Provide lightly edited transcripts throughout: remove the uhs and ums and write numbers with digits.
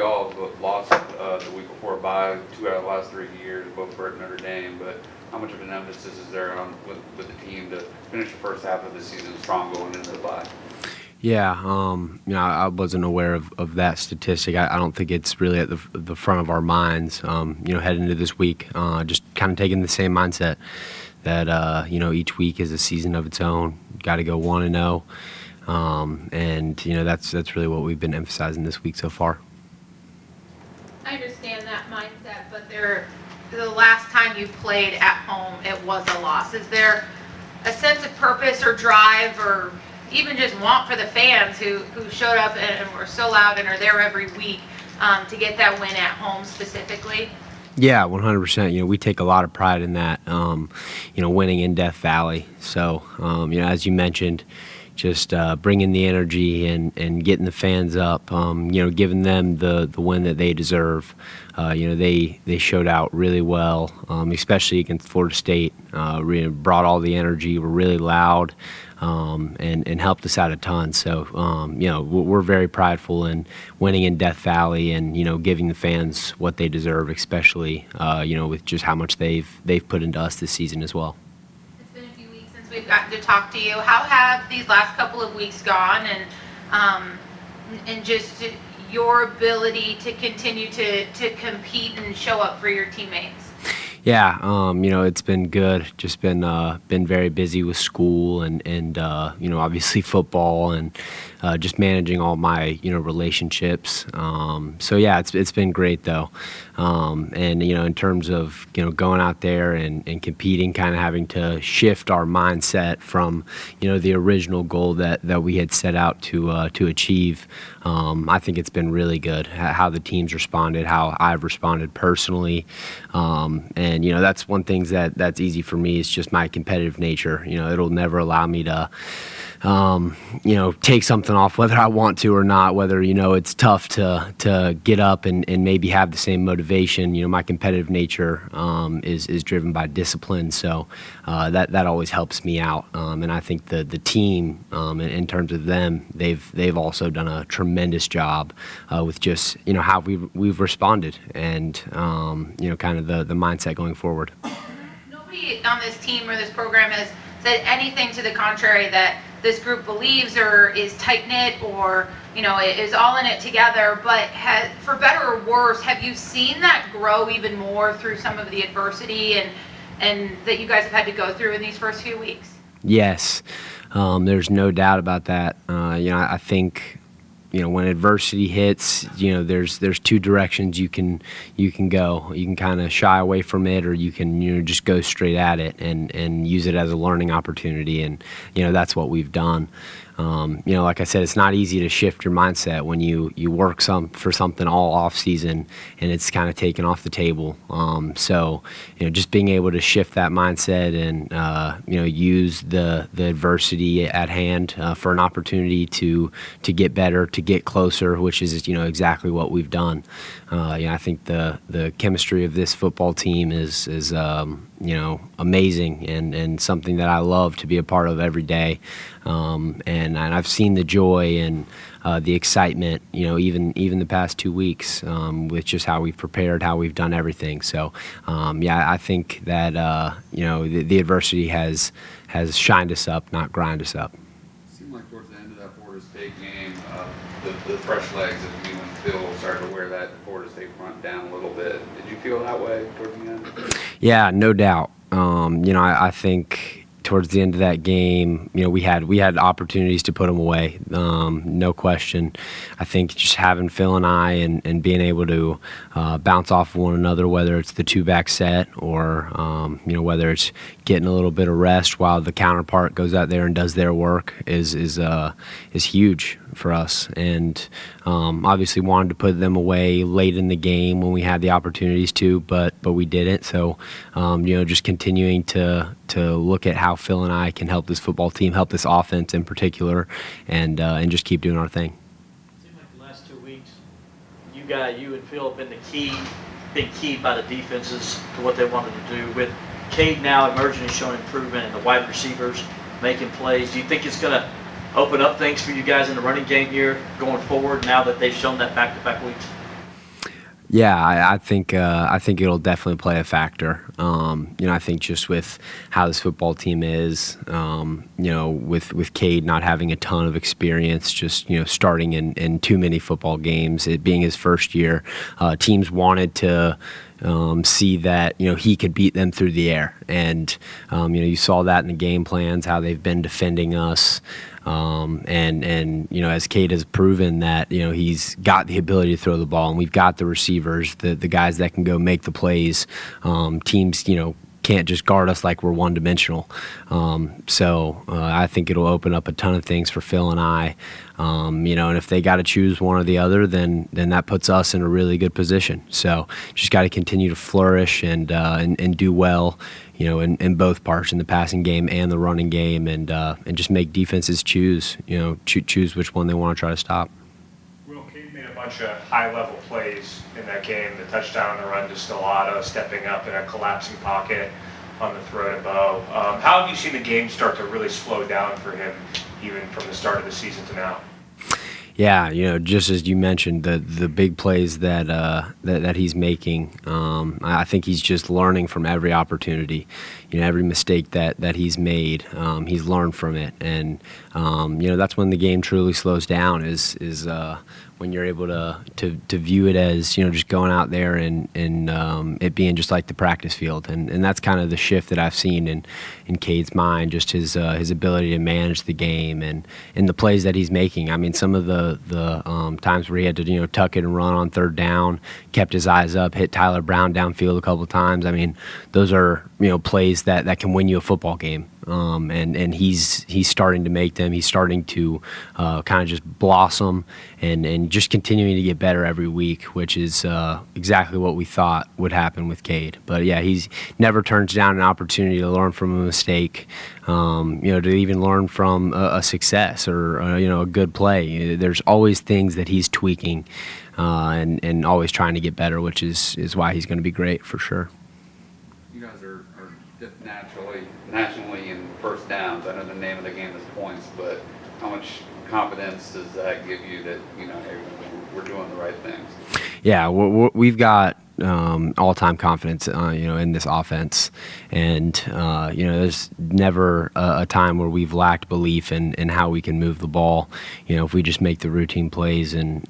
y'all have lost the week before by 2 out of the last 3 years, both for Notre Dame, but how much of an emphasis is there on with the team to finish the first half of the season strong going into the bye? Yeah, I wasn't aware of that statistic. I don't think it's really at the front of our minds, heading into this week. Just kind of taking the same mindset that, each week is a season of its own. Got to go 1-0. And that's really what we've been emphasizing this week so far. I understand that mindset, but the last time you played at home, it was a loss. Is there a sense of purpose or drive or even just want for the fans who showed up and were so loud and are there every week to get that win at home specifically? Yeah, 100%. We take a lot of pride in that, winning in Death Valley. So, as you mentioned, just bringing the energy and getting the fans up, giving them the win that they deserve. They showed out really well, especially against Florida State. Really brought all the energy, were really loud, and helped us out a ton. So, we're very prideful in winning in Death Valley and, giving the fans what they deserve, especially, with just how much they've put into us this season as well. We've gotten to talk to you. How have these last couple of weeks gone, and just your ability to continue to compete and show up for your teammates? Yeah, it's been good. Just been very busy with school and obviously football and just managing all my relationships. So yeah, it's been great though. And in terms of going out there and competing, kind of having to shift our mindset from the original goal that we had set out to achieve. I think it's been really good how the team's responded, how I've responded personally, and that's one thing that's easy for me is just my competitive nature. It'll never allow me to take something off whether I want to or not, whether it's tough to get up and maybe have the same motivation. My competitive nature is driven by discipline, so that always helps me out. And I think the team, in terms of them, they've also done a tremendous job with just how we've responded and kind of the mindset going forward. Nobody on this team or this program has said anything to the contrary that this group believes or is tight-knit or is all in it together, but for better or worse, have you seen that grow even more through some of the adversity and that you guys have had to go through in these first few weeks? Yes, there's no doubt about that. I think when adversity hits, there's two directions you can go. You can kind of shy away from it, or you can just go straight at it and use it as a learning opportunity. And that's what we've done. Like I said, it's not easy to shift your mindset when you work for something all off season and it's kind of taken off the table. So just being able to shift that mindset and use the adversity at hand for an opportunity to get better, to get closer, which is exactly what we've done. I think the chemistry of this football team is amazing and something that I love to be a part of every day. And I've seen the joy and the excitement, even the past 2 weeks with just how we've prepared, how we've done everything. So, I think that the adversity has shined us up, not grind us up. It seemed like towards the end of that Florida State game, the fresh legs of you and Phil started to wear that Florida State front down a little bit. Did you feel that way towards the end? Yeah, no doubt. I think towards the end of that game, we had opportunities to put them away, no question. I think just having Phil and I and being able to bounce off of one another, whether it's the two-back set or whether it's getting a little bit of rest while the counterpart goes out there and does their work is huge for us. And obviously wanted to put them away late in the game when we had the opportunities to, but we didn't. So just continuing to look at how Phil and I can help this football team, help this offense in particular, and just keep doing our thing. It seemed like the last 2 weeks, you and Phil have been being keyed by the defenses to what they wanted to do. With Cade now emerging and showing improvement and the wide receivers making plays, do you think it's going to open up things for you guys in the running game here going forward now that they've shown that back-to-back weeks? Yeah, I think it'll definitely play a factor. I think just with how this football team is, with Cade not having a ton of experience, just starting in too many football games, it being his first year, teams wanted to see that he could beat them through the air, and you saw that in the game plans, how they've been defending us. As Cade has proven that he's got the ability to throw the ball, and we've got the receivers, the guys that can go make the plays. Teams can't just guard us like we're one-dimensional. I think it'll open up a ton of things for Phil and I. And if they got to choose one or the other, then that puts us in a really good position. So just got to continue to flourish and do well, in both parts, in the passing game and the running game, and just make defenses choose which one they want to try to stop. Will, Cade made a bunch of high-level plays in that game. The touchdown on the run to Stellato, stepping up in a collapsing pocket on the throw to Bo. How have you seen the game start to really slow down for him, even from the start of the season to now? Yeah, just as you mentioned, the big plays that he's making, I think he's just learning from every opportunity. Every mistake that he's made, he's learned from it, and that's when the game truly slows down. Is when you're able to view it as just going out there and it being just like the practice field, and that's kind of the shift that I've seen in Cade's mind, just his ability to manage the game and the plays that he's making. I mean, some of the times where he had to tuck it and run on third down, kept his eyes up, hit Tyler Brown downfield a couple of times. I mean, those are plays that can win you a football game. And he's starting to make them. He's starting to kind of just blossom and just continuing to get better every week, which is exactly what we thought would happen with Cade. But yeah, he's never turns down an opportunity to learn from a mistake, to even learn from a success or a good play. There's always things that he's tweaking and always trying to get better, which is why he's going to be great for sure. You guys are just nationally in first downs. I know the name of the game is points, but how much confidence does that give you that hey, we're doing the right things? Yeah, we've got all-time confidence, in this offense, and there's never a time where we've lacked belief in how we can move the ball. If we just make the routine plays and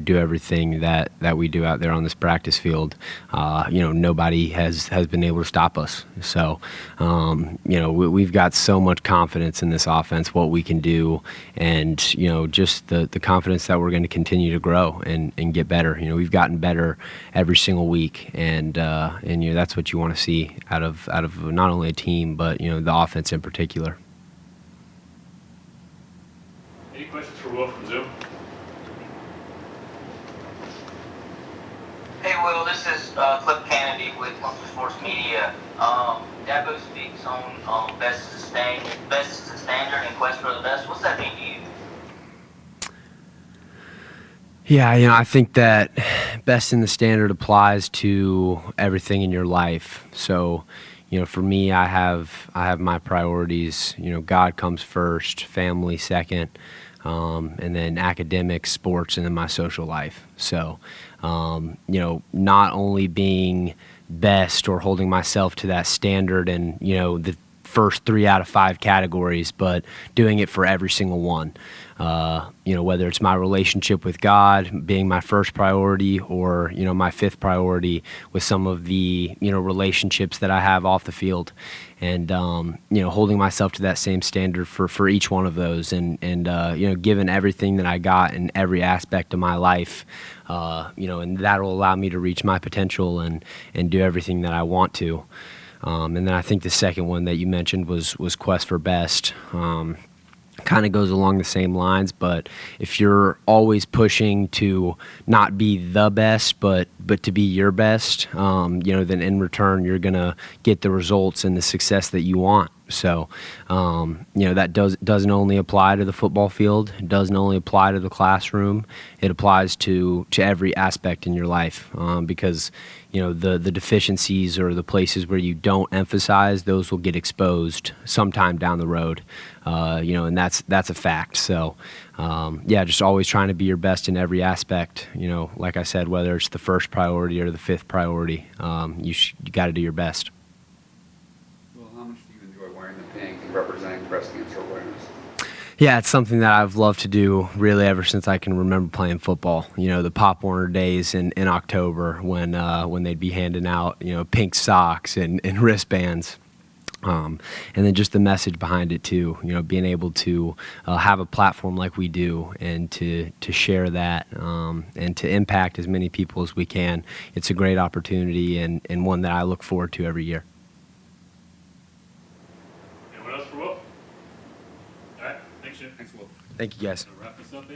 do everything that we do out there on this practice field, nobody has been able to stop us. So, we've got so much confidence in this offense, what we can do, and just the confidence that we're going to continue to grow and get better. We've gotten better every single week, and that's what you want to see out of not only a team but the offense in particular. Any questions for Will from Zoom? Hey Will, this is Clip Kennedy with Clemson Sports Media. Dabo speaks on best is the standard and quest for the best. What's that mean to you? Yeah, I think that best in the standard applies to everything in your life. So, for me, I have my priorities. God comes first, family second, and then academics, sports, and then my social life. So, not only being best or holding myself to that standard and, the first 3 out of 5 categories, but doing it for every single one. Whether it's my relationship with God being my first priority or, my 5th priority with some of the, relationships that I have off the field, and, holding myself to that same standard for each one of those, and given everything that I got in every aspect of my life, and that'll allow me to reach my potential and do everything that I want to. And then I think the second one that you mentioned was quest for best. Kind of goes along the same lines, but if you're always pushing to not be the best, but to be your best, then in return you're gonna get the results and the success that you want. So, that doesn't only apply to the football field. It doesn't only apply to the classroom. It applies to every aspect in your life, because the deficiencies or the places where you don't emphasize, those will get exposed sometime down the road. And that's a fact. So, just always trying to be your best in every aspect. Like I said, whether it's the first priority or the fifth priority, you got to do your best. Well, how much do you enjoy wearing the pink and representing breast cancer awareness? Yeah, it's something that I've loved to do really ever since I can remember playing football. The Pop Warner days in October when they'd be handing out pink socks and wristbands. And then just the message behind it too, being able to have a platform like we do and to share that and to impact as many people as we can. It's a great opportunity and one that I look forward to every year. Anyone else for Will? All right, thanks, Jim. Thanks, Will. Thank you, guys. Wrap this up.